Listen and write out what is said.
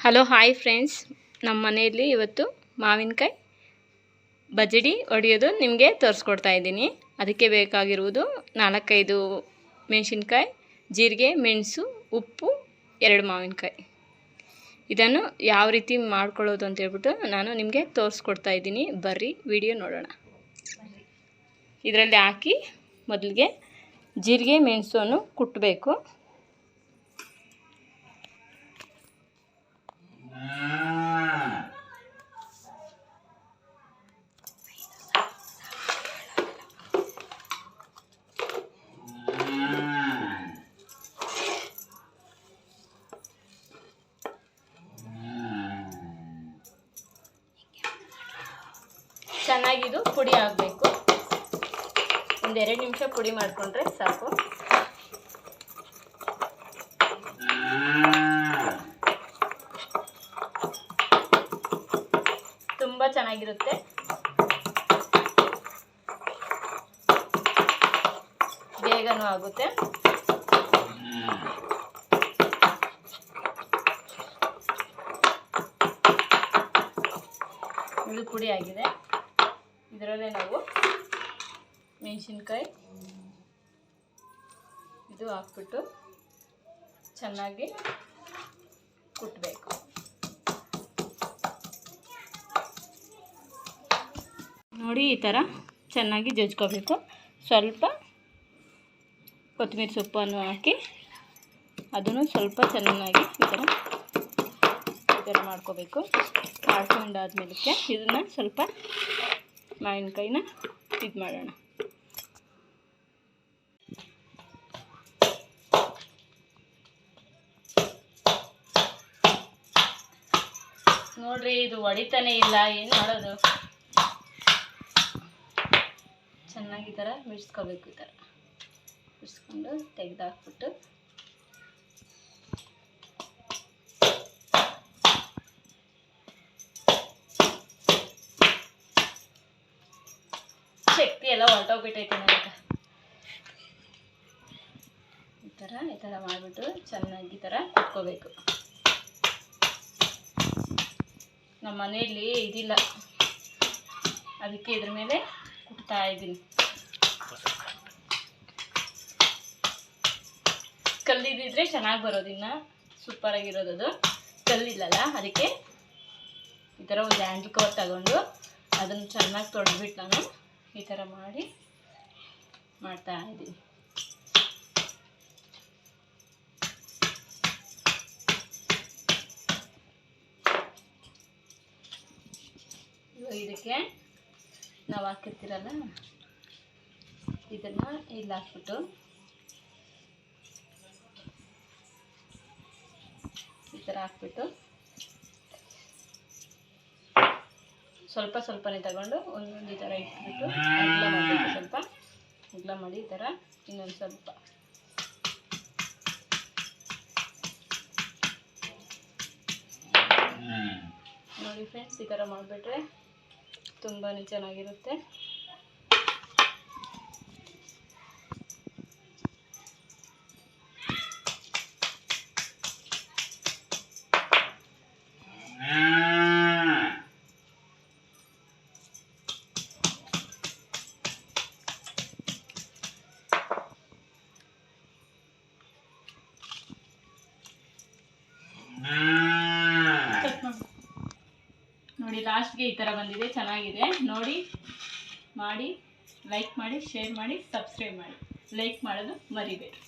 Hello hi friends, ನಮ್ಮ ಮನೆಯಲ್ಲಿ ಇವತ್ತು ಮಾವಿನಕಾಯಿ ಬಜಡಿ ಹೊಡೆಯೋದು ನಿಮಗೆ ತೋರಿಸ್ಕೊಡ್ತಾ ಇದ್ದೀನಿ. ಅದಕ್ಕೆ ಬೇಕಾಗಿರುವುದು 4-5 ಮೆಣಸಿನ್ಕಾಯಿ, ಜೀರಿಗೆ, ಮೆಣಸು, ಉಪ್ಪು, 2 ಮಾವಿನಕಾಯಿ. ಇದನ್ನು ಯಾವ ರೀತಿ ಮಾಡ್ಕೊಳ್ಳೋದು ಅಂತ ಹೇಳ್ಬಿಟ್ಟು ನಾನು ನಿಮಗೆ ತೋರಿಸ್ಕೊಡ್ತಾ ಇದ್ದೀನಿ. ಬರ್ರಿ ವಿಡಿಯೋ ನೋಡೋಣ. ಇದರಲ್ಲಿ ಹಾಕಿ ಮೊದಲಿಗೆ ಜೀರಿಗೆ ಮೆಣಸನ್ನು ಕುಟ್ಟಬೇಕು. ಚೆನ್ನಾಗಿದು ಪುಡಿ ಆಗಬೇಕು. ಒಂದು 2 ನಿಮಿಷ ಪುಡಿ ಮಾಡಿಕೊಂಡ್ರೆ ಸಾಕು. ತುಂಬ ಚೆನ್ನಾಗಿರುತ್ತೆ. ಬೇಗನೂ ಆಗುತ್ತೆ. ಇದು ಪುಡಿ ಆಗಿದೆ. ಇದರಲ್ಲೇ ನಾವು ಮೆಣಸಿನ್ಕಾಯಿ ಇದು ಹಾಕ್ಬಿಟ್ಟು ಚೆನ್ನಾಗಿ ಕುಟ್ಟಬೇಕು. ನೋಡಿ, ಈ ಥರ ಚೆನ್ನಾಗಿ ಜಜ್ಕೋಬೇಕು. ಸ್ವಲ್ಪ ಕೊತ್ತಂಬರಿ ಸೊಪ್ಪನ್ನು ಹಾಕಿ ಅದನ್ನು ಸ್ವಲ್ಪ ಚೆನ್ನಾಗಿ ಈ ಥರ ಮಾಡ್ಕೋಬೇಕು. ಮಾಡ್ಕೊಂಡಾದ್ಮೇಲೆ ಇದನ್ನು ಸ್ವಲ್ಪ ಮಾವಿನಕಾಯಿನ ಇದು ಮಾಡೋಣ. ನೋಡ್ರಿ, ಇದು ಹೊಡಿತಾನೆ ಇಲ್ಲ. ಏನು ಮಾಡೋದು? ಚೆನ್ನಾಗಿ ಈ ಥರ ಬಿಡಿಸ್ಕೋಬೇಕು. ಈ ಥರ ಬಿಡಿಸ್ಕೊಂಡು ತೆಗೆದಾಕ್ಬಿಟ್ಟು ಶಕ್ತಿ ಎಲ್ಲ ಹೊರಟೋಗ್ಬಿಟ್ಟೈತೆ ನನಗೆ. ಈ ಥರ ಮಾಡಿಬಿಟ್ಟು ಚೆನ್ನಾಗಿ ಈ ಥರ ಕುಟ್ಕೋಬೇಕು. ನಮ್ಮ ಮನೆಯಲ್ಲಿ ಇದಿಲ್ಲ, ಅದಕ್ಕೆ ಇದ್ರ ಮೇಲೆ ಕುಟ್ತಾ ಇದ್ದೀನಿ. ಕಲ್ಲಿದ್ದಿದ್ರೆ ಚೆನ್ನಾಗಿ ಬರೋದು, ಇನ್ನು ಸೂಪರಾಗಿರೋದು. ಅದು ಕಲ್ಲಿಲ್ಲಲ್ಲ, ಅದಕ್ಕೆ ಈ ಥರ ಒಂದು ಹ್ಯಾಂಡಲ್ ಕವರ್ ತಗೊಂಡು ಅದನ್ನು ಚೆನ್ನಾಗಿ ತೊಳೆದ್ಬಿಟ್ಟು ನಾನು ಈ ಥರ ಮಾಡ್ತಾ ಇದ್ದೀನಿ. ಇದಕ್ಕೆ ನಾವು ಹಾಕಿರ್ತೀರಲ್ಲ, ಇದನ್ನು ಇಲ್ಲಿ ಹಾಕ್ಬಿಟ್ಟು ಈ ಥರ ಹಾಕ್ಬಿಟ್ಟು ಸ್ವಲ್ಪನೇ ತಗೊಂಡು ಒಂದೊಂದು ಈ ಥರ ಇಟ್ಬಿಟ್ಟು ಅಗಲ ಮಾಡಬೇಕು. ಸ್ವಲ್ಪ ಅಗಲ ಮಾಡಿ ಈ ಥರ ಇನ್ನೊಂದು ಸ್ವಲ್ಪ ನೋಡಿ ಫ್ರೆಂಡ್ಸ್, ಈ ಥರ ಮಾಡಿಬಿಟ್ರೆ ತುಂಬಾ ಚೆನ್ನಾಗಿರುತ್ತೆ. ನೋಡಿ, ಲಾಸ್ಟ್ಗೆ ಈ ಥರ ಬಂದಿದೆ, ಚೆನ್ನಾಗಿದೆ. ನೋಡಿ, ಮಾಡಿ, ಲೈಕ್ ಮಾಡಿ, ಶೇರ್ ಮಾಡಿ, ಸಬ್ಸ್ಕ್ರೈಬ್ ಮಾಡಿ. ಲೈಕ್ ಮಾಡೋದು ಮರಿಬೇಡಿ.